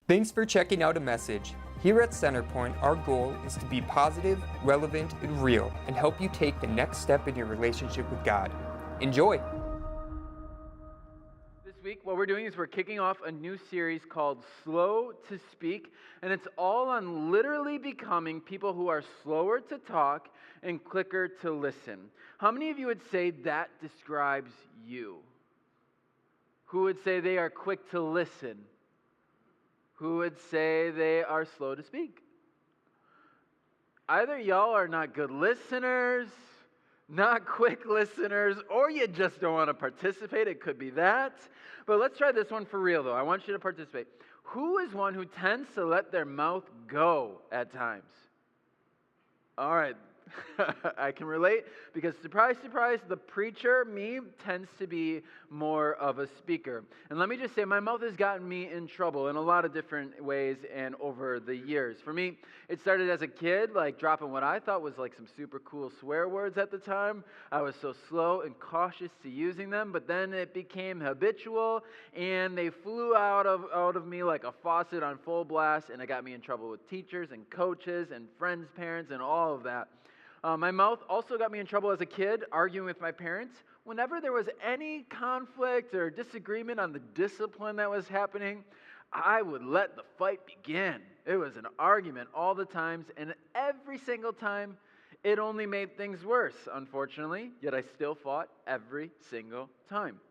Thanks for checking out a message. Here at Centerpoint, our goal is to be positive, relevant, and real, and help you take the next step in your relationship with God. Enjoy! This week, what we're doing is we're kicking off a new series called Slow to Speak, and it's all on literally becoming people who are slower to talk and quicker to listen. How many of you would say that describes you? Who would say they are quick to listen? Who would say they are slow to speak? Either y'all are not good listeners, not quick listeners, or you just don't want to participate. It could be that. But let's try this one for real, though. I want you to participate. Who is one who tends to let their mouth go at times? All right. I can relate because, surprise, surprise, the preacher, me, tends to be more of a speaker. And let me just say, my mouth has gotten me in trouble in a lot of different ways and over the years. For me, it started as a kid, like dropping what I thought was like some super cool swear words at the time. I was so slow and cautious to using them, but then it became habitual, and they flew out of me like a faucet on full blast, and it got me in trouble with teachers and coaches and friends' parents and all of that. My mouth also got me in trouble as a kid, arguing with my parents. Whenever there was any conflict or disagreement on the discipline that was happening, I would let the fight begin. It was an argument all the times, and every single time, it only made things worse, unfortunately, yet I still fought every single time.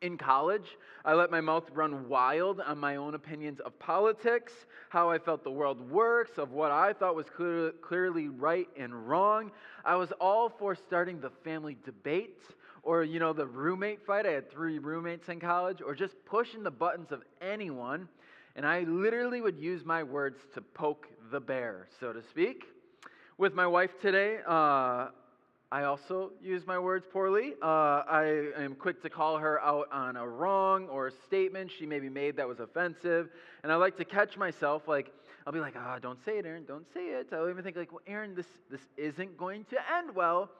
In college, I let my mouth run wild on my own opinions of politics, how I felt the world works, of what I thought was clearly right and wrong. I was all for starting the family debate, or, the roommate fight. I had 3 roommates in college, or just pushing the buttons of anyone. And I literally would use my words to poke the bear, so to speak. With my wife today, I also use my words poorly. I am quick to call her out on a wrong or a statement she maybe made that was offensive. And I like to catch myself, I'll be like, don't say it, Aaron, don't say it. I'll even think well, Aaron, this isn't going to end well.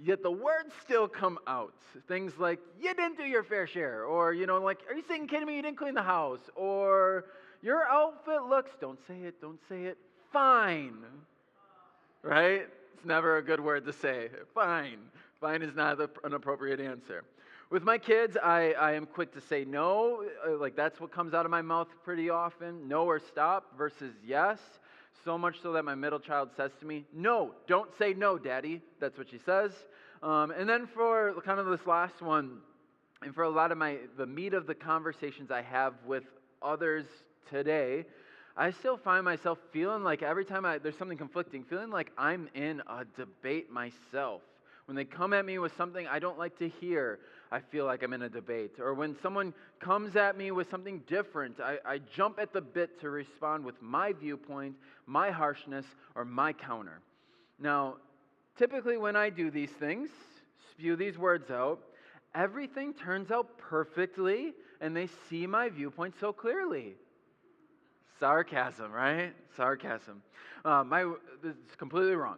Yet the words still come out. Things like, you didn't do your fair share. Or, are you saying, kidding me, you didn't clean the house? Or, your outfit looks, don't say it, fine. Right? It's never a good word to say. Fine. Fine is not an appropriate answer. With my kids, I am quick to say no. That's what comes out of my mouth pretty often. No or stop versus yes. So much so that my middle child says to me, no, don't say no, Daddy. That's what she says. And then for kind of this last one, and for a lot of the meat of the conversations I have with others today, I still find myself feeling like every time there's something conflicting, feeling like I'm in a debate myself. When they come at me with something I don't like to hear, I feel like I'm in a debate. Or when someone comes at me with something different, I jump at the bit to respond with my viewpoint, my harshness, or my counter. Now, typically when I do these things, spew these words out, everything turns out perfectly, and they see my viewpoint so clearly. Sarcasm, right? Sarcasm. This is completely wrong.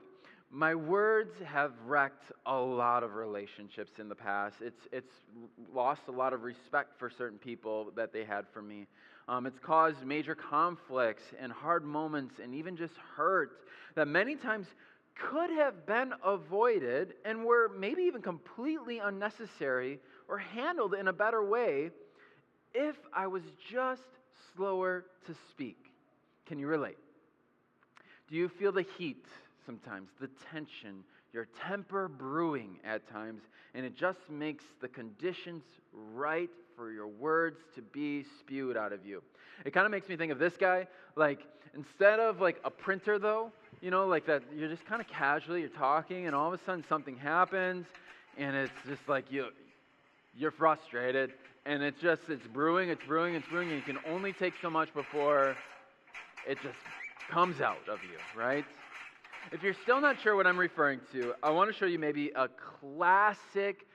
My words have wrecked a lot of relationships in the past. It's lost a lot of respect for certain people that they had for me. It's caused major conflicts and hard moments and even just hurt that many times could have been avoided and were maybe even completely unnecessary or handled in a better way if I was just slower to speak. Can you relate? Do you feel the heat sometimes, the tension, your temper brewing at times, and it just makes the conditions right for your words to be spewed out of you? It kind of makes me think of this guy, instead of a printer though, that you're just kind of casually, you're talking, and all of a sudden something happens, and it's just you're frustrated, and it's brewing, and you can only take so much before it just comes out of you, right? If you're still not sure what I'm referring to, I want to show you maybe a classic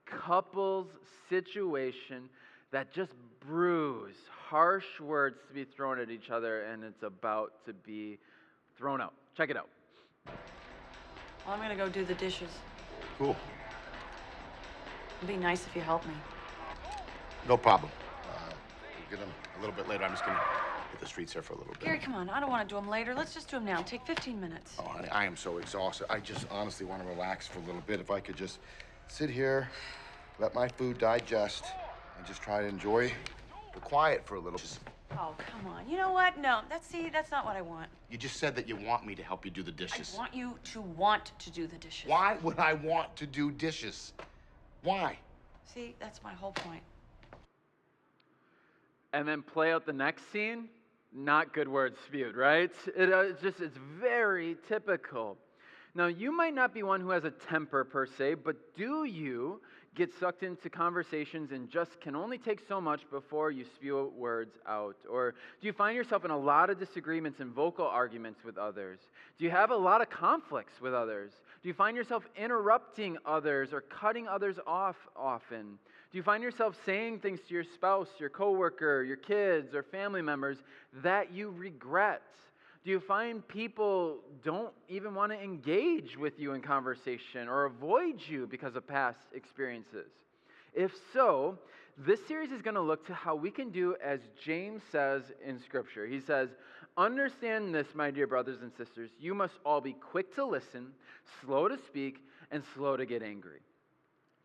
couples situation that just brews harsh words to be thrown at each other, and it's about to be thrown out. Check it out. Well, I'm going to go do the dishes. Cool. It'd be nice if you helped me. No problem. We'll get them a little bit later. I'm just going to hit the streets there for a little bit. Gary, come on. I don't want to do them later. Let's just do them now. Take 15 minutes. Oh, honey, I am so exhausted. I just honestly want to relax for a little bit. If I could just sit here, let my food digest, and just try to enjoy the quiet for a little. Oh, come on. You know what? No, that's not what I want. You just said that you want me to help you do the dishes. I want you to want to do the dishes. Why would I want to do dishes? Why? See, that's my whole point. And then play out the next scene, not good words spewed, right? It's very typical. Now, you might not be one who has a temper per se, but do you get sucked into conversations and just can only take so much before you spew words out? Or do you find yourself in a lot of disagreements and vocal arguments with others? Do you have a lot of conflicts with others? Do you find yourself interrupting others or cutting others off often? Do you find yourself saying things to your spouse, your coworker, your kids, or family members that you regret? Do you find people don't even want to engage with you in conversation or avoid you because of past experiences? If so, this series is going to look to how we can do as James says in Scripture. He says, "Understand this, my dear brothers and sisters. You must all be quick to listen, slow to speak, and slow to get angry."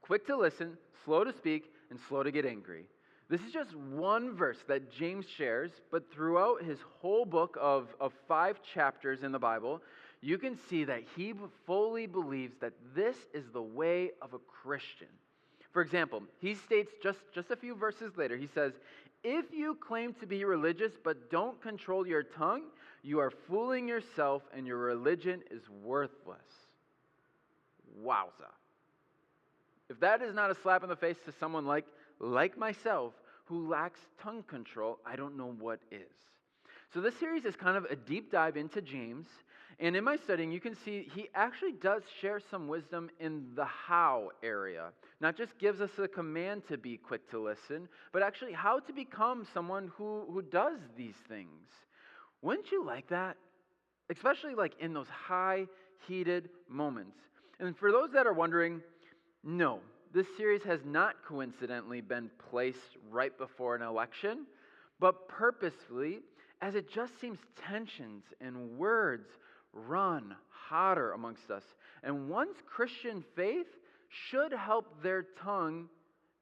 Quick to listen, slow to speak, and slow to get angry. This is just one verse that James shares, but throughout his whole book of 5 chapters in the Bible, you can see that he fully believes that this is the way of a Christian. For example, he states just a few verses later, he says, "If you claim to be religious but don't control your tongue, you are fooling yourself and your religion is worthless." Wowza. If that is not a slap in the face to someone like myself who lacks tongue control, I don't know what is. So this series is kind of a deep dive into James. And in my studying, you can see he actually does share some wisdom in the how area. Not just gives us a command to be quick to listen, but actually how to become someone who does these things. Wouldn't you like that? Especially like in those high, heated moments. And for those that are wondering, no, this series has not coincidentally been placed right before an election, but purposefully, as it just seems tensions and words run hotter amongst us. And one's Christian faith should help their tongue,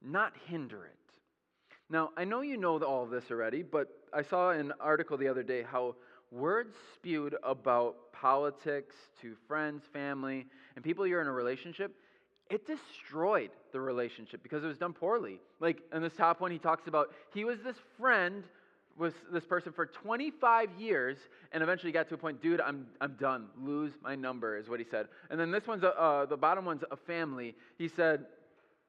not hinder it. Now, I know you know all of this already, but I saw an article the other day how words spewed about politics to friends, family, and people you're in a relationship, it destroyed the relationship because it was done poorly. Like in this top one, he talks about he was this friend with this person for 25 years and eventually got to a point, dude, I'm done. Lose my number is what he said. And then this one's, the bottom one's a family. He said,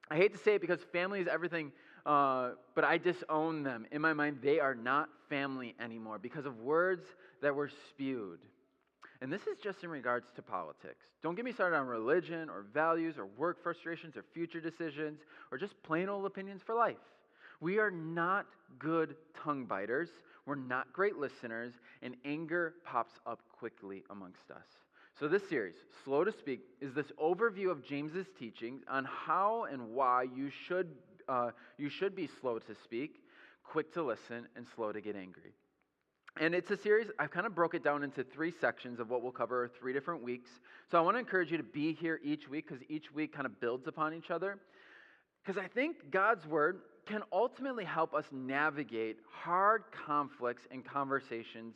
I hate to say it because family is everything, but I disown them. In my mind, they are not family anymore because of words that were spewed. And this is just in regards to politics. Don't get me started on religion or values or work frustrations or future decisions or just plain old opinions for life. We are not good tongue biters. We're not great listeners, and anger pops up quickly amongst us. So this series, Slow to Speak, is this overview of James's teachings on how and why you should be slow to speak, quick to listen, and slow to get angry. And it's a series, I've kind of broke it down into 3 sections of what we'll cover 3 different weeks. So I want to encourage you to be here each week because each week kind of builds upon each other. Because I think God's Word can ultimately help us navigate hard conflicts and conversations.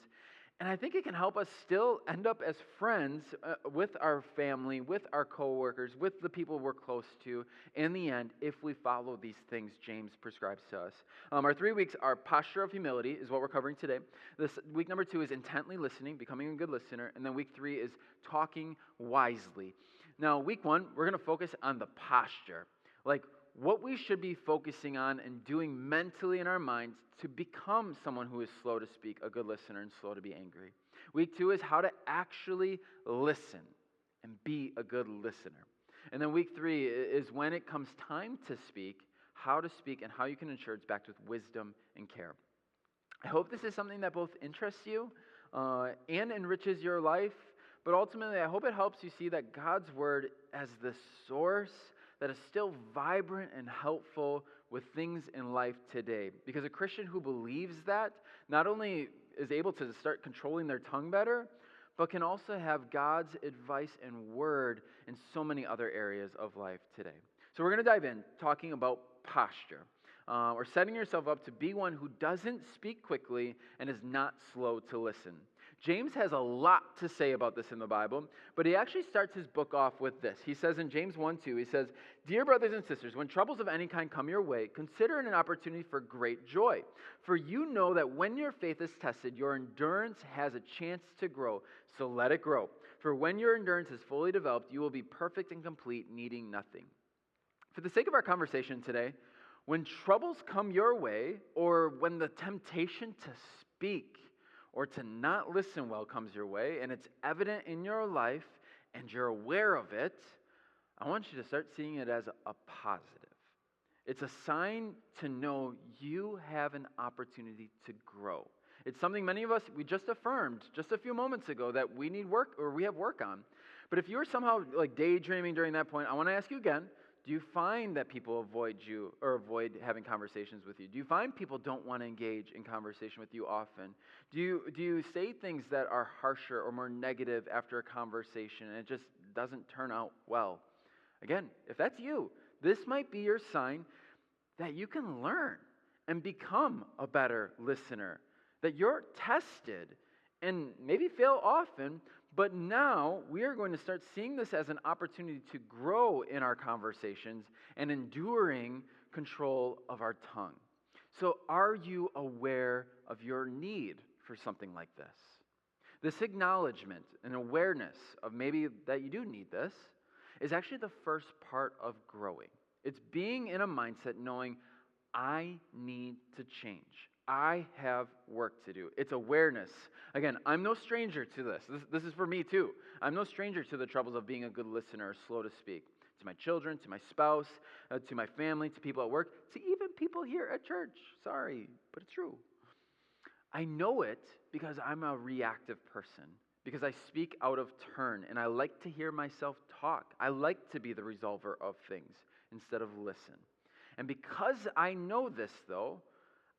And I think it can help us still end up as friends with our family, with our coworkers, with the people we're close to in the end if we follow these things James prescribes to us. Our 3 weeks are posture of humility is what we're covering today. This week number 2 is intently listening, becoming a good listener. And then week 3 is talking wisely. Now, week 1, we're going to focus on the posture. Like what we should be focusing on and doing mentally in our minds to become someone who is slow to speak, a good listener, and slow to be angry. Week 2 is how to actually listen and be a good listener. And then week 3 is when it comes time to speak, how to speak, and how you can ensure it's backed with wisdom and care. I hope this is something that both interests you and enriches your life, but ultimately I hope it helps you see that God's Word as the source that is still vibrant and helpful with things in life today. Because a Christian who believes that not only is able to start controlling their tongue better, but can also have God's advice and word in so many other areas of life today. So we're going to dive in talking about posture, or setting yourself up to be one who doesn't speak quickly and is not slow to listen. James has a lot to say about this in the Bible, but he actually starts his book off with this. He says in James 1:2, he says, "Dear brothers and sisters, when troubles of any kind come your way, consider it an opportunity for great joy. For you know that when your faith is tested, your endurance has a chance to grow. So let it grow. For when your endurance is fully developed, you will be perfect and complete, needing nothing." For the sake of our conversation today, when troubles come your way, or when the temptation to speak or to not listen well comes your way, and it's evident in your life and you're aware of it, I want you to start seeing it as a positive. It's a sign to know you have an opportunity to grow. It's something many of us, we just affirmed just a few moments ago that we need work, or we have work on. But if you were somehow like daydreaming during that point, I want to ask you again, do you find that people avoid you or avoid having conversations with you? Do you find people don't want to engage in conversation with you often? Do you say things that are harsher or more negative after a conversation and it just doesn't turn out well? Again, if that's you, this might be your sign that you can learn and become a better listener, that you're tested and maybe fail often, but now we are going to start seeing this as an opportunity to grow in our conversations and enduring control of our tongue. So are you aware of your need for something like this? This acknowledgement and awareness of maybe that you do need this is actually the first part of growing. It's being in a mindset knowing I need to change. I have work to do. It's awareness. Again, I'm no stranger to this. This is for me too. I'm no stranger to the troubles of being a good listener or slow to speak. To my children, to my spouse, to my family, to people at work, to even people here at church. Sorry, but it's true. I know it because I'm a reactive person, because I speak out of turn, and I like to hear myself talk. I like to be the resolver of things instead of listen. And because I know this, though,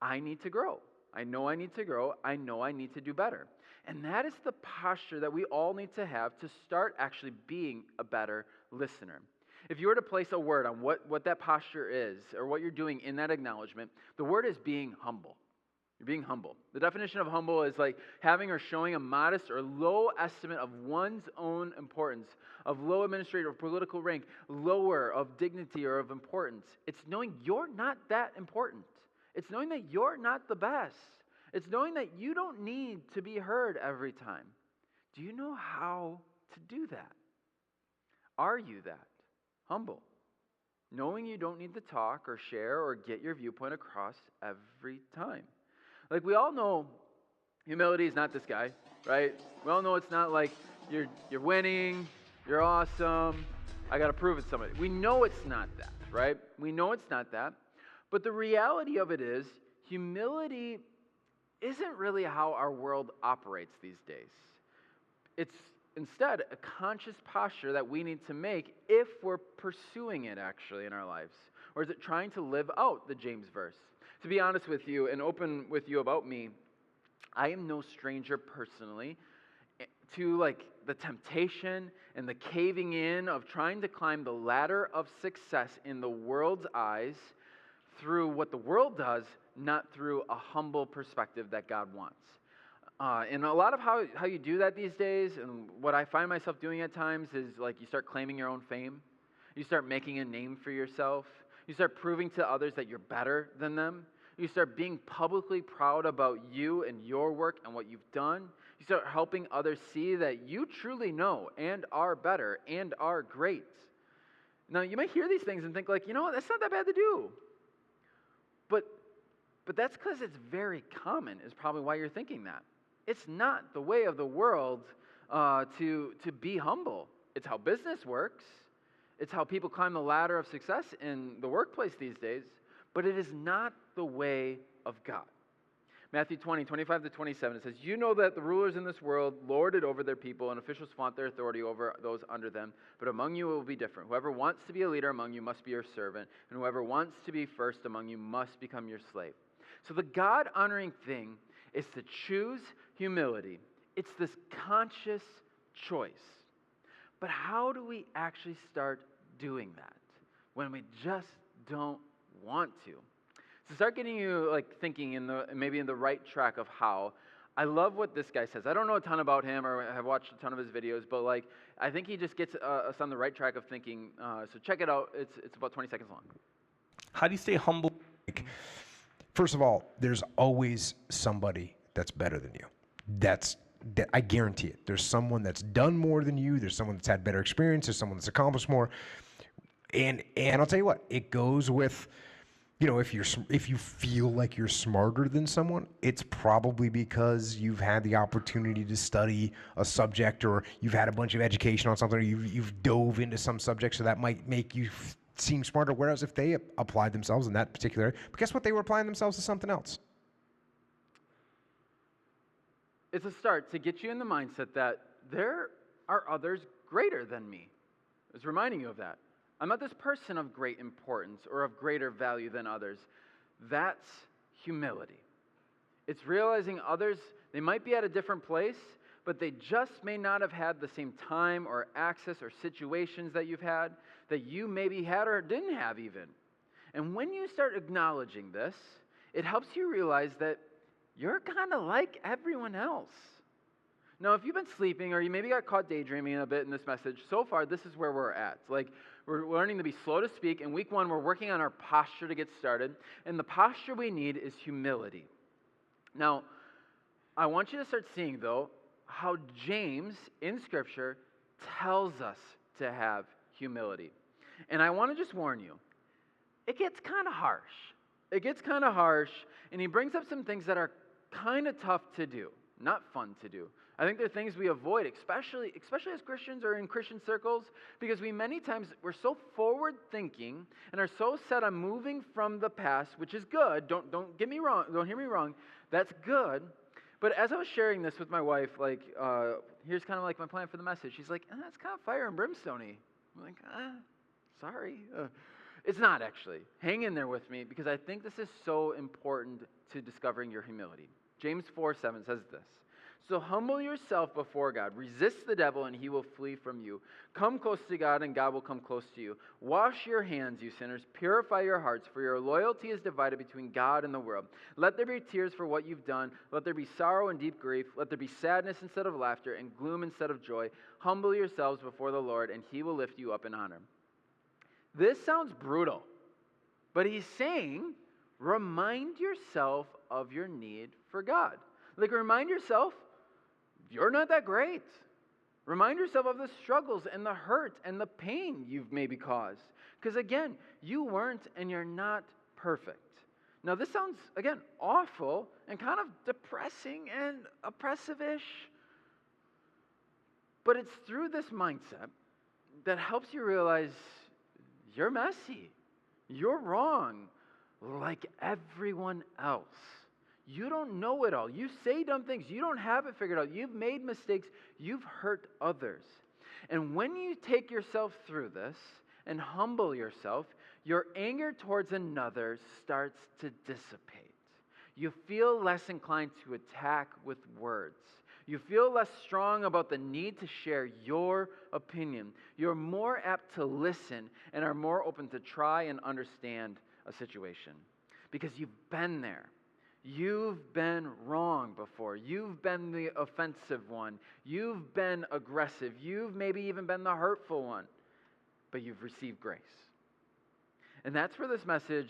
I need to grow. I know I need to grow. I know I need to do better. And that is the posture that we all need to have to start actually being a better listener. If you were to place a word on what that posture is, or what you're doing in that acknowledgement, the word is being humble. You're being humble. The definition of humble is like having or showing a modest or low estimate of one's own importance, of low administrative or political rank, lower of dignity or of importance. It's knowing you're not that important. It's knowing that you're not the best. It's knowing that you don't need to be heard every time. Do you know how to do that? Are you that? Humble. Knowing you don't need to talk or share or get your viewpoint across every time. Like we all know humility is not this guy, right? We all know it's not like you're winning, you're awesome, I got to prove it to somebody. We know it's not that, right? We know it's not that. But the reality of it is, humility isn't really how our world operates these days. It's instead a conscious posture that we need to make if we're pursuing it actually in our lives. Or is it trying to live out the James verse? To be honest with you and open with you about me, I am no stranger personally to like the temptation and the caving in of trying to climb the ladder of success in the world's eyes through what the world does, not through a humble perspective that God wants. And a lot of how you do that these days, and what I find myself doing at times, is like you start claiming your own fame. You start making a name for yourself. You start proving to others that you're better than them. You start being publicly proud about you and your work and what you've done. You start helping others see that you truly know and are better and are great. Now, you might hear these things and think like, you know what, that's not that bad to do. But that's because it's very common, is probably why you're thinking that. It's not the way of the world to be humble. It's how business works. It's how people climb the ladder of success in the workplace these days. But it is not the way of God. Matthew 20:25-27, it says, "You know that the rulers in this world lord it over their people, and officials flaunt their authority over those under them. But among you it will be different. Whoever wants to be a leader among you must be your servant, and whoever wants to be first among you must become your slave." So the God-honoring thing is to choose humility. It's this conscious choice. But how do we actually start doing that when we just don't want to? To start getting you thinking maybe in the right track of how, I love what this guy says. I don't know a ton about him or have watched a ton of his videos, but I think he just gets us on the right track of thinking. So check it out. It's about 20 seconds long. How do you stay humble? First of all, there's always somebody that's better than you. I guarantee it. There's someone that's done more than you. There's someone that's had better experience. There's someone that's accomplished more. And I'll tell you what, it goes with, if you feel like you're smarter than someone, it's probably because you've had the opportunity to study a subject, or you've had a bunch of education on something, or you've dove into some subject, so that might make you seem smarter. Whereas if they applied themselves in that particular area, but guess what? They were applying themselves to something else. It's a start to get you in the mindset that there are others greater than me. It's reminding you of that. I'm not this person of great importance or of greater value than others. That's humility. It's realizing others, they might be at a different place, but they just may not have had the same time or access or situations that you've had, that you maybe had or didn't have even. And when you start acknowledging this, it helps you realize that you're kind of like everyone else. Now, if you've been sleeping or you maybe got caught daydreaming a bit in this message, so far this is where we're at. We're learning to be slow to speak. In week 1, we're working on our posture to get started. And the posture we need is humility. Now, I want you to start seeing, though, how James in Scripture tells us to have humility. And I want to just warn you, it gets kind of harsh. It gets kind of harsh, and he brings up some things that are kind of tough to do, not fun to do. I think they're things we avoid, especially as Christians or in Christian circles, because many times we're so forward thinking and are so set on moving from the past, which is good. Don't get me wrong. Don't hear me wrong. That's good. But as I was sharing this with my wife, here's kind of my plan for the message. She's like, that's kind of fire and brimstone-y. I'm like, sorry. It's not actually. Hang in there with me, because I think this is so important to discovering your humility. James 4:7 says this. So humble yourself before God. Resist the devil, and he will flee from you. Come close to God, and God will come close to you. Wash your hands, you sinners. Purify your hearts, for your loyalty is divided between God and the world. Let there be tears for what you've done. Let there be sorrow and deep grief. Let there be sadness instead of laughter, and gloom instead of joy. Humble yourselves before the Lord, and he will lift you up in honor. This sounds brutal, but he's saying, remind yourself of your need for God. Remind yourself, you're not that great. Remind yourself of the struggles and the hurt and the pain you've maybe caused. Because again, you weren't and you're not perfect. Now this sounds, again, awful and kind of depressing and oppressive-ish. But it's through this mindset that helps you realize you're messy. You're wrong, like everyone else. You don't know it all. You say dumb things. You don't have it figured out. You've made mistakes. You've hurt others. And when you take yourself through this and humble yourself, your anger towards another starts to dissipate. You feel less inclined to attack with words. You feel less strong about the need to share your opinion. You're more apt to listen and are more open to try and understand a situation because you've been there. You've been wrong before. You've been the offensive one. You've been aggressive. You've maybe even been the hurtful one, but you've received grace. And that's where this message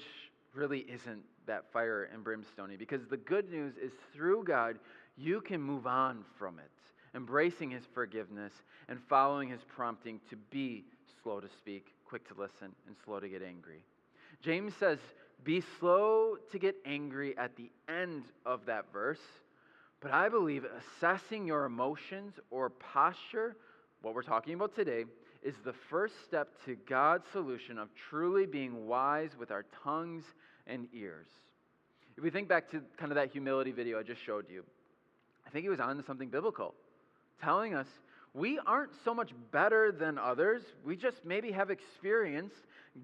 really isn't that fire and brimstone-y, because the good news is through God, you can move on from it, embracing his forgiveness and following his prompting to be slow to speak, quick to listen, and slow to get angry. James says, be slow to get angry at the end of that verse, but I believe assessing your emotions or posture, what we're talking about today, is the first step to God's solution of truly being wise with our tongues and ears. If we think back to kind of that humility video I just showed you, I think he was on to something biblical, telling us we aren't so much better than others. We just maybe have experienced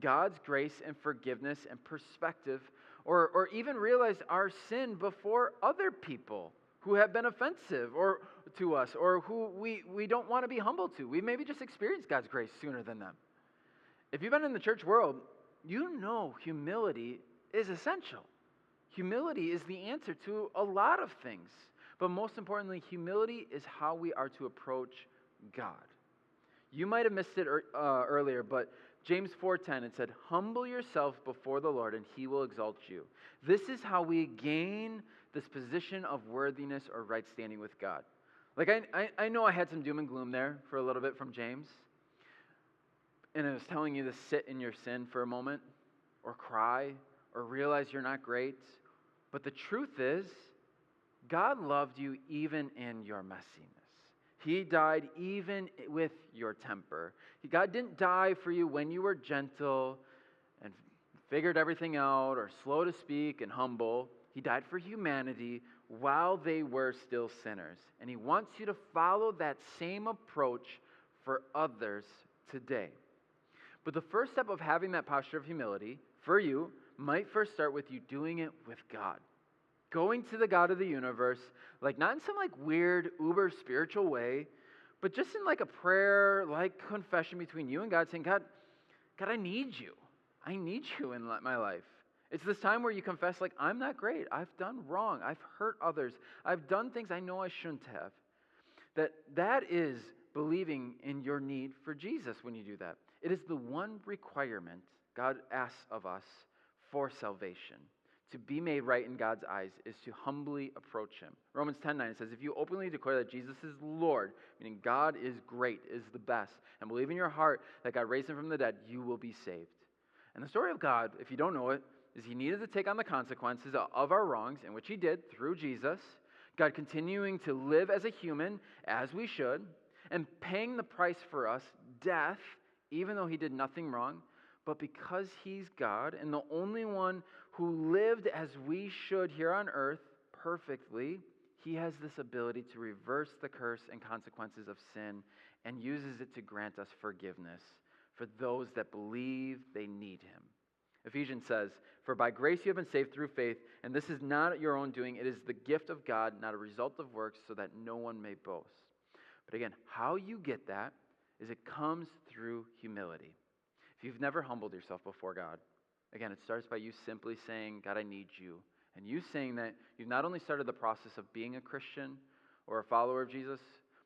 God's grace and forgiveness and perspective or even realize our sin before other people who have been offensive or to us, or who we don't want to be humble to. We maybe just experienced God's grace sooner than them. If you've been in the church world, you know humility is essential. Humility is the answer to a lot of things. But most importantly, humility is how we are to approach God. You might have missed it earlier, but James 4:10, it said, "Humble yourself before the Lord, and he will exalt you." This is how we gain this position of worthiness or right standing with God. Like, I know I had some doom and gloom there for a little bit from James, and I was telling you to sit in your sin for a moment, or cry, or realize you're not great. But the truth is, God loved you even in your messiness. He died even with your temper. God didn't die for you when you were gentle and figured everything out, or slow to speak and humble. He died for humanity while they were still sinners. And he wants you to follow that same approach for others today. But the first step of having that posture of humility for you might first start with you doing it with God. Going to the God of the universe, like not in some like weird uber spiritual way, but just in like a prayer, like confession between you and God, saying, God, I need you. I need you in my life. It's this time where you confess, like, I'm not great. I've done wrong. I've hurt others. I've done things I know I shouldn't have. That is believing in your need for Jesus when you do that. It is the one requirement God asks of us for salvation. To be made right in God's eyes is to humbly approach him. Romans 10:9 says, if you openly declare that Jesus is Lord, meaning God is great, is the best, and believe in your heart that God raised him from the dead, you will be saved. And the story of God, if you don't know it, is he needed to take on the consequences of our wrongs, in which he did through Jesus. God continuing to live as a human, as we should, and paying the price for us, death, even though he did nothing wrong. But because he's God and the only one who lived as we should here on earth perfectly, he has this ability to reverse the curse and consequences of sin and uses it to grant us forgiveness for those that believe they need him. Ephesians says, for by grace you have been saved through faith, and this is not your own doing, it is the gift of God, not a result of works, so that no one may boast. But again, how you get that is it comes through humility. If you've never humbled yourself before God, again, it starts by you simply saying, God, I need you. And you saying that you've not only started the process of being a Christian or a follower of Jesus,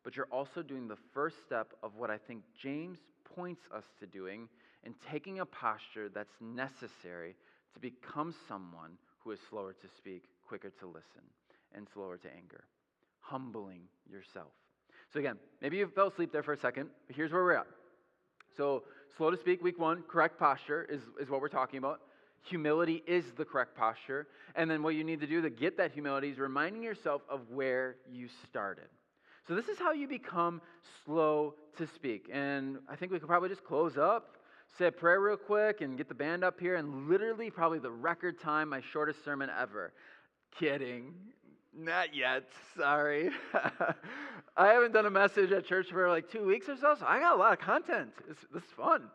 but you're also doing the first step of what I think James points us to doing and taking a posture that's necessary to become someone who is slower to speak, quicker to listen, and slower to anger. Humbling yourself. So again, maybe you fell asleep there for a second, but here's where we're at. So slow to speak, week one, correct posture is what we're talking about. Humility is the correct posture. And then what you need to do to get that humility is reminding yourself of where you started. So this is how you become slow to speak. And I think we could probably just close up, say a prayer real quick, and get the band up here, and literally probably the record time, my shortest sermon ever. Kidding. Not yet. Sorry. I haven't done a message at church for like 2 weeks or so I got a lot of content. This is fun.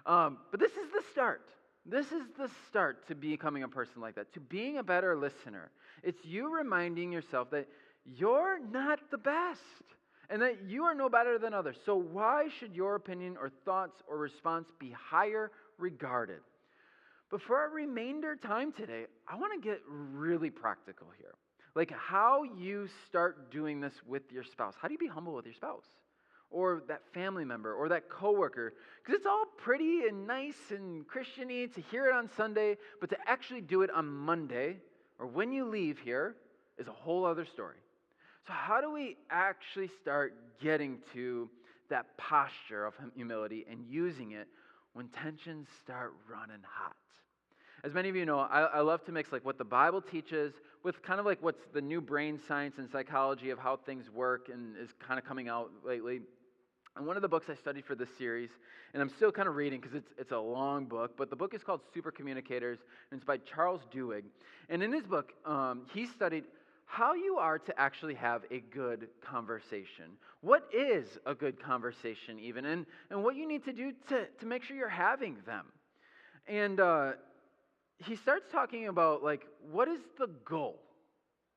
But this is the start. This is the start to becoming a person like that, to being a better listener. It's you reminding yourself that you're not the best and that you are no better than others. So why should your opinion or thoughts or response be higher regarded? But for our remainder time today, I want to get really practical here. Like how you start doing this with your spouse. How do you be humble with your spouse? Or that family member, or that coworker? Because it's all pretty and nice and Christian-y to hear it on Sunday, but to actually do it on Monday, or when you leave here, is a whole other story. So how do we actually start getting to that posture of humility and using it when tensions start running hot? As many of you know, I love to mix like what the Bible teaches with kind of like what's the new brain science and psychology of how things work and is kind of coming out lately. And one of the books I studied for this series, and I'm still kind of reading because it's a long book, but the book is called Super Communicators, and it's by Charles Duhigg. And in his book, he studied how you are to actually have a good conversation. What is a good conversation even, and what you need to do to make sure you're having them. And he starts talking about, like, what is the goal?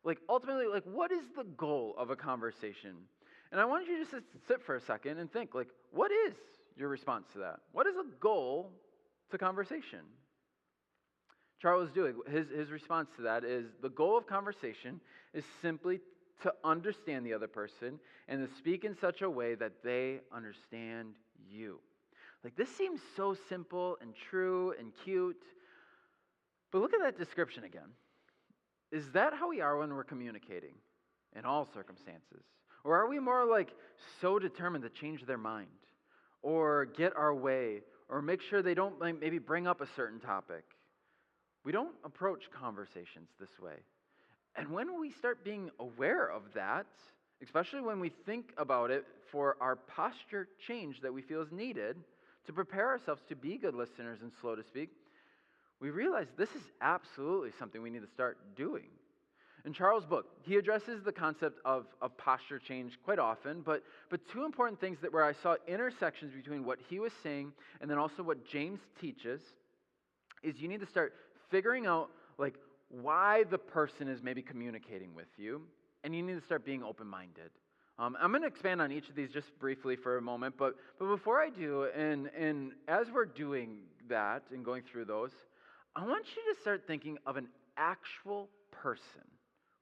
Like, ultimately, like, what is the goal of a conversation? And I want you just to sit for a second and think, like, what is your response to that? What is a goal to conversation? Charles Duhigg, his response to that is, the goal of conversation is simply to understand the other person and to speak in such a way that they understand you. Like, this seems so simple and true and cute, but look at that description again. Is that how we are when we're communicating in all circumstances? Or are we more like so determined to change their mind or get our way or make sure they don't maybe bring up a certain topic? We don't approach conversations this way. And when we start being aware of that, especially when we think about it for our posture change that we feel is needed to prepare ourselves to be good listeners and slow to speak, we realize this is absolutely something we need to start doing. In Charles' book, he addresses the concept of posture change quite often, but two important things where I saw intersections between what he was saying and then also what James teaches is you need to start figuring out like why the person is maybe communicating with you, and you need to start being open-minded. I'm going to expand on each of these just briefly for a moment, but before I do, and as we're doing that and going through those, I want you to start thinking of an actual person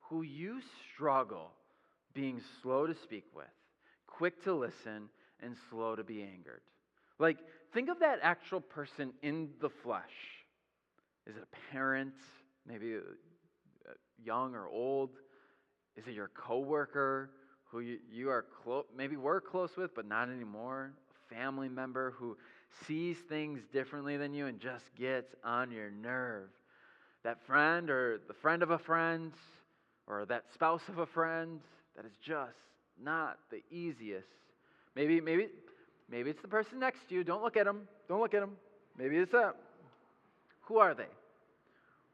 who you struggle being slow to speak with, quick to listen, and slow to be angered. Like, think of that actual person in the flesh. Is it a parent, maybe young or old? Is it your coworker who you are maybe were close with but not anymore? A family member who sees things differently than you and just gets on your nerve? That friend or the friend of a friend or that spouse of a friend that is just not the easiest. Maybe it's the person next to you. Don't look at them. Don't look at them. Maybe it's that. Who are they?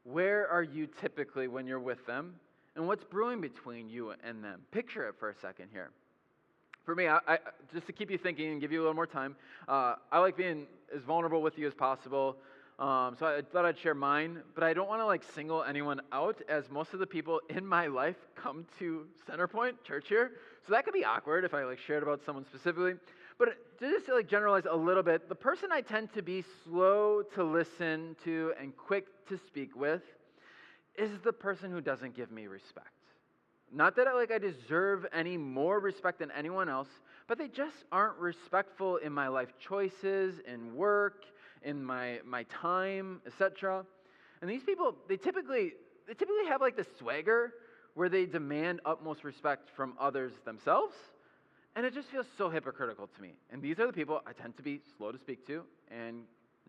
Where are you typically when you're with them? And what's brewing between you and them? Picture it for a second here. For me, I just to keep you thinking and give you a little more time, I like being as vulnerable with you as possible. So I thought I'd share mine, but I don't want to like single anyone out, as most of the people in my life come to Centerpoint Church here. So that could be awkward if I like shared about someone specifically. But to just like generalize a little bit, the person I tend to be slow to listen to and quick to speak with is the person who doesn't give me respect. Not that I deserve any more respect than anyone else, but they just aren't respectful in my life choices, in work, in my time, etc. And these people, they typically have like this swagger where they demand utmost respect from others themselves, and it just feels so hypocritical to me. And these are the people I tend to be slow to speak to and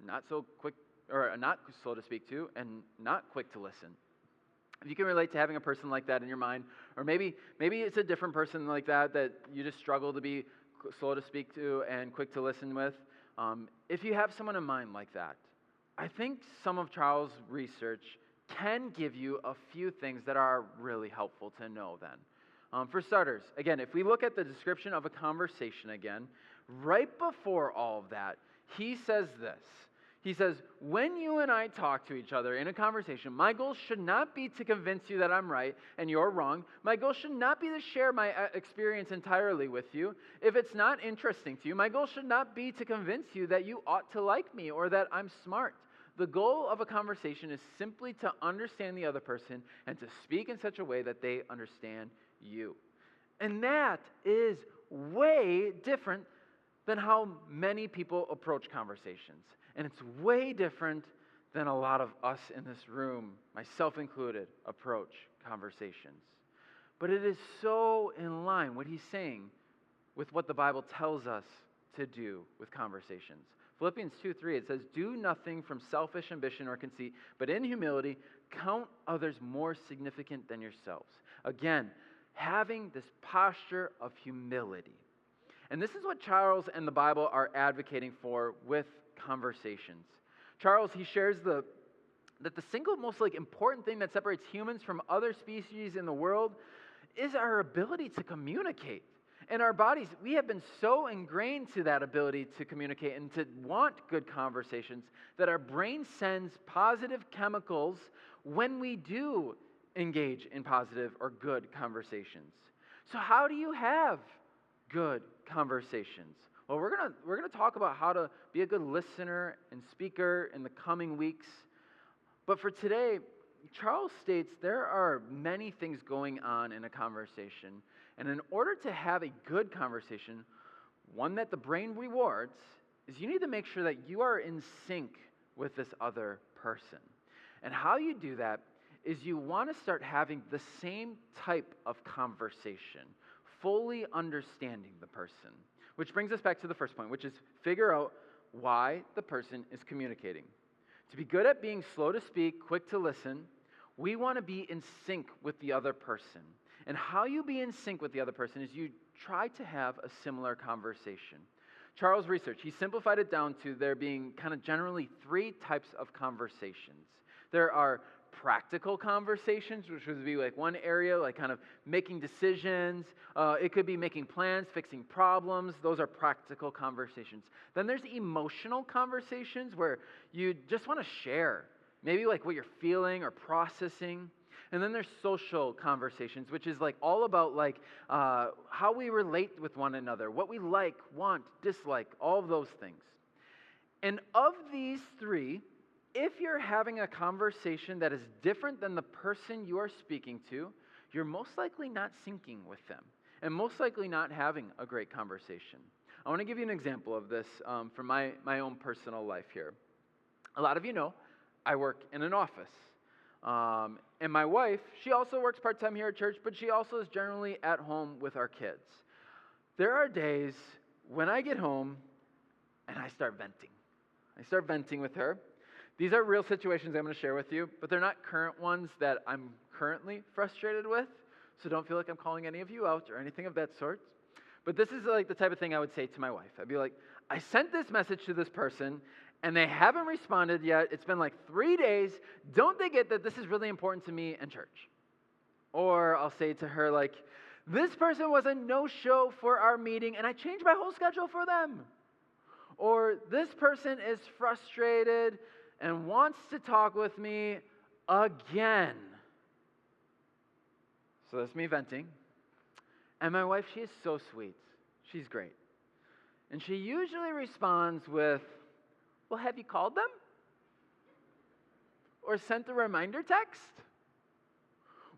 not so quick, or not slow to speak to and not quick to listen. If you can relate to having a person like that in your mind, or maybe it's a different person like that you just struggle to be slow to speak to and quick to listen with, if you have someone in mind like that, I think some of Charles' research can give you a few things that are really helpful to know then. For starters, again, if we look at the description of a conversation again, right before all of that, he says this. He says, when you and I talk to each other in a conversation, my goal should not be to convince you that I'm right and you're wrong. My goal should not be to share my experience entirely with you. If it's not interesting to you, my goal should not be to convince you that you ought to like me or that I'm smart. The goal of a conversation is simply to understand the other person and to speak in such a way that they understand you. And that is way different than how many people approach conversations. And it's way different than a lot of us in this room, myself included, approach conversations. But it is so in line, what he's saying, with what the Bible tells us to do with conversations. Philippians 2:3, it says, do nothing from selfish ambition or conceit, but in humility count others more significant than yourselves. Again, having this posture of humility. And this is what Charles and the Bible are advocating for with conversations. Charles, he shares that the single most important thing that separates humans from other species in the world is our ability to communicate. In our bodies, we have been so ingrained to that ability to communicate and to want good conversations that our brain sends positive chemicals when we do engage in positive or good conversations. So how do you have good conversations? Well, we're gonna talk about how to be a good listener and speaker in the coming weeks. But for today, Charles states there are many things going on in a conversation. And in order to have a good conversation, one that the brain rewards, is you need to make sure that you are in sync with this other person. And how you do that is you want to start having the same type of conversation, fully understanding the person. Which brings us back to the first point, which is figure out why the person is communicating. To be good at being slow to speak, quick to listen, we want to be in sync with the other person. And how you be in sync with the other person is you try to have a similar conversation. Charles' research, he simplified it down to there being kind of generally 3 types of conversations. There are practical conversations, which would be like one area, like kind of making decisions. It could be making plans, fixing problems. Those are practical conversations. Then there's emotional conversations where you just want to share, maybe like what you're feeling or processing. And then there's social conversations, which is like all about like how we relate with one another, what we like, want, dislike, all of those things. And of these 3, if you're having a conversation that is different than the person you are speaking to, you're most likely not syncing with them and most likely not having a great conversation. I want to give you an example of this from my own personal life here. A lot of you know I work in an office. And my wife, she also works part-time here at church, but she also is generally at home with our kids. There are days when I get home and I start venting. I start venting with her. These are real situations I'm going to share with you, but they're not current ones that I'm currently frustrated with, so don't feel like I'm calling any of you out or anything of that sort. But this is like the type of thing I would say to my wife. I'd be like, I sent this message to this person, and they haven't responded yet. It's been like 3 days. Don't they get that this is really important to me and church? Or I'll say to her like, this person was a no-show for our meeting, and I changed my whole schedule for them. Or this person is frustrated and wants to talk with me again. So that's me venting. And my wife, she is so sweet. She's great. And she usually responds with, well, have you called them? Or sent a reminder text?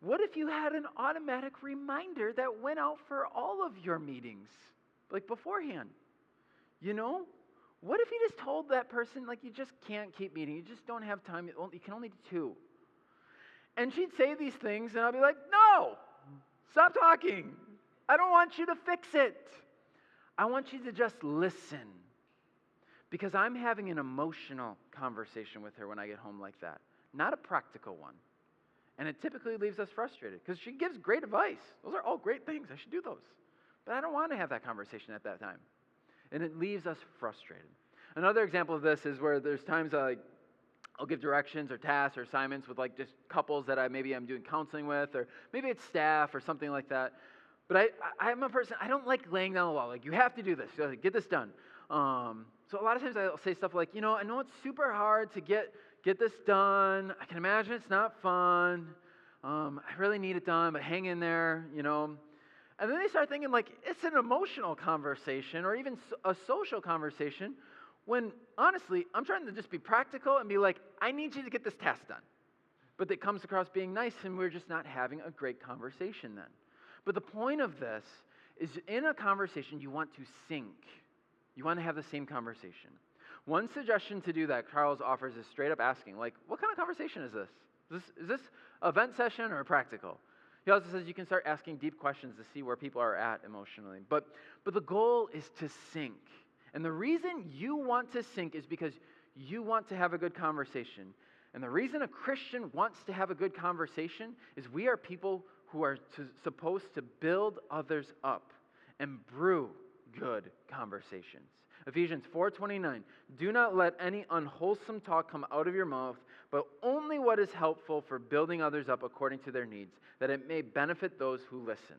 What if you had an automatic reminder that went out for all of your meetings, like beforehand? You know? What if you just told that person, like, you just can't keep meeting, you just don't have time, you can only do 2? And she'd say these things, and I'll be like, no, stop talking. I don't want you to fix it. I want you to just listen. Because I'm having an emotional conversation with her when I get home like that, not a practical one. And it typically leaves us frustrated because she gives great advice. Those are all great things. I should do those. But I don't want to have that conversation at that time. And it leaves us frustrated. Another example of this is where there's times I'll give directions or tasks or assignments with like just couples that I'm doing counseling with, or maybe it's staff or something like that. But I'm a person, I don't like laying down the law. Like, you have to do this. So, like, get this done. So a lot of times I'll say stuff like, I know it's super hard to get this done. I can imagine it's not fun. I really need it done, but hang in there, And then they start thinking like it's an emotional conversation or even a social conversation when honestly, I'm trying to just be practical and be like, I need you to get this task done. But it comes across being nice and we're just not having a great conversation then. But the point of this is in a conversation, you want to sync. You want to have the same conversation. One suggestion to do that Charles offers is straight up asking, like, what kind of conversation is this? Is this an event session or practical? He also says you can start asking deep questions to see where people are at emotionally. But the goal is to sync. And the reason you want to sync is because you want to have a good conversation. And the reason a Christian wants to have a good conversation is we are people who are supposed to build others up and brew good conversations. Ephesians 4:29, do not let any unwholesome talk come out of your mouth, but only what is helpful for building others up according to their needs, that it may benefit those who listen.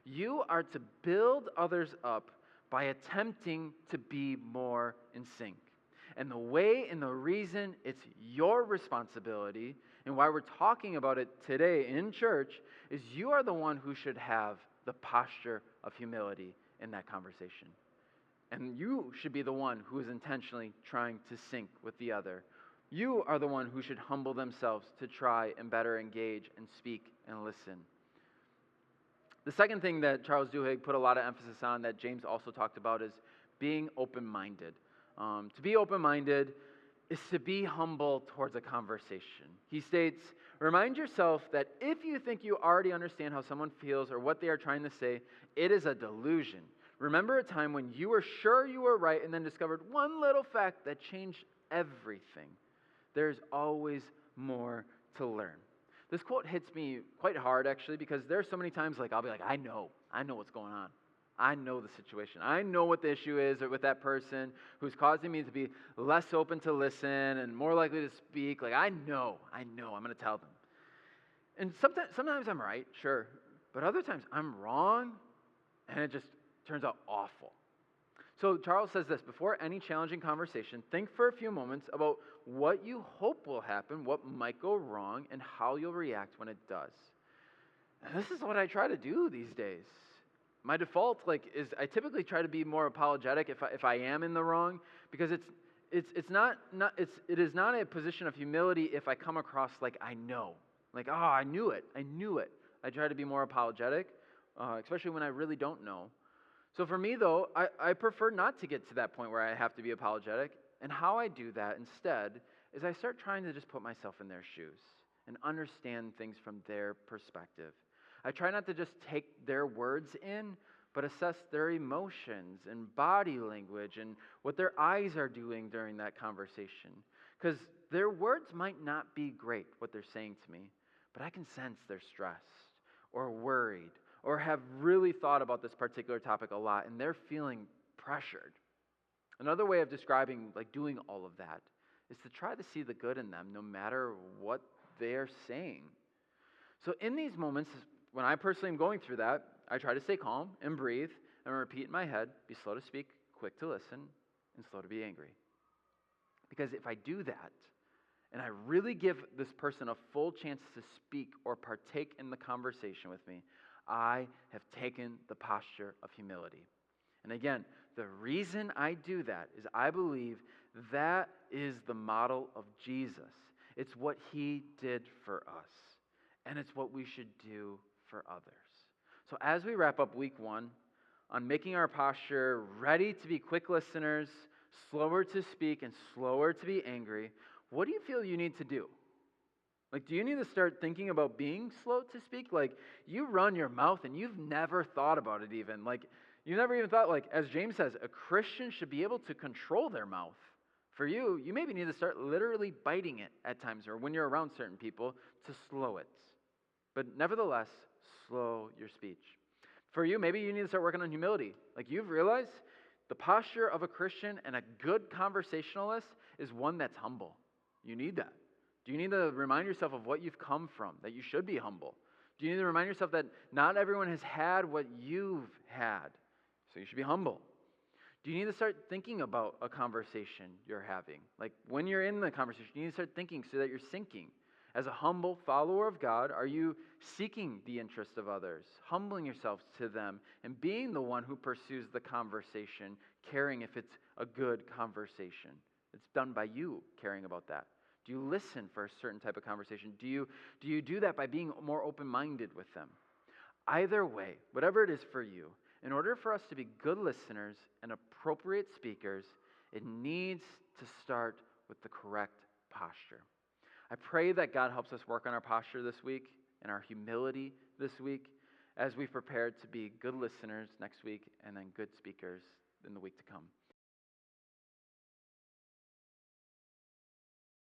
You are to build others up by attempting to be more in sync. And the way and the reason it's your responsibility and why we're talking about it today in church is you are the one who should have the posture of humility in that conversation. And you should be the one who is intentionally trying to sync with the other. You are the one who should humble themselves to try and better engage and speak and listen. The second thing that Charles Duhigg put a lot of emphasis on that James also talked about is being open-minded. To be open-minded is to be humble towards a conversation. He states, remind yourself that if you think you already understand how someone feels or what they are trying to say, it is a delusion. Remember a time when you were sure you were right and then discovered one little fact that changed everything. There's always more to learn. This quote hits me quite hard, actually, because there's so many times I'll be like, I know what's going on. I know the situation. I know what the issue is with that person who's causing me to be less open to listen and more likely to speak. I know, I'm going to tell them. And sometimes I'm right, sure, but other times I'm wrong, and it just turns out awful. So Charles says this, before any challenging conversation, think for a few moments about what you hope will happen, what might go wrong, and how you'll react when it does. And this is what I try to do these days. My default is I typically try to be more apologetic if I am in the wrong, because it is not a position of humility if I come across like I know. I knew it. I try to be more apologetic, especially when I really don't know. So for me, though, I prefer not to get to that point where I have to be apologetic. And how I do that instead is I start trying to just put myself in their shoes and understand things from their perspective. I try not to just take their words in, but assess their emotions and body language and what their eyes are doing during that conversation. Because their words might not be great, what they're saying to me, but I can sense they're stressed or worried or have really thought about this particular topic a lot, and they're feeling pressured. Another way of describing doing all of that is to try to see the good in them no matter what they're saying. So in these moments, when I personally am going through that, I try to stay calm and breathe and repeat in my head, be slow to speak, quick to listen, and slow to be angry. Because if I do that, and I really give this person a full chance to speak or partake in the conversation with me, I have taken the posture of humility. And again, the reason I do that is I believe that is the model of Jesus. It's what he did for us, and it's what we should do for others. So as we wrap up week 1 on making our posture ready to be quick listeners, slower to speak, and slower to be angry, what do you feel you need to do? Do you need to start thinking about being slow to speak? You run your mouth and you've never thought about it even. You never even thought, as James says, a Christian should be able to control their mouth. For you maybe need to start literally biting it at times or when you're around certain people to slow it. But nevertheless, slow your speech. For you, maybe you need to start working on humility. You've realized the posture of a Christian and a good conversationalist is one that's humble. You need that. Do you need to remind yourself of what you've come from, that you should be humble? Do you need to remind yourself that not everyone has had what you've had, so you should be humble? Do you need to start thinking about a conversation you're having? When you're in the conversation, you need to start thinking so that you're sinking. As a humble follower of God, are you seeking the interest of others, humbling yourselves to them, and being the one who pursues the conversation, caring if it's a good conversation? It's done by you caring about that. Do you listen for a certain type of conversation? Do you do that by being more open-minded with them? Either way, whatever it is for you, in order for us to be good listeners and appropriate speakers, it needs to start with the correct posture. I pray that God helps us work on our posture this week and our humility this week as we prepare to be good listeners next week and then good speakers in the week to come.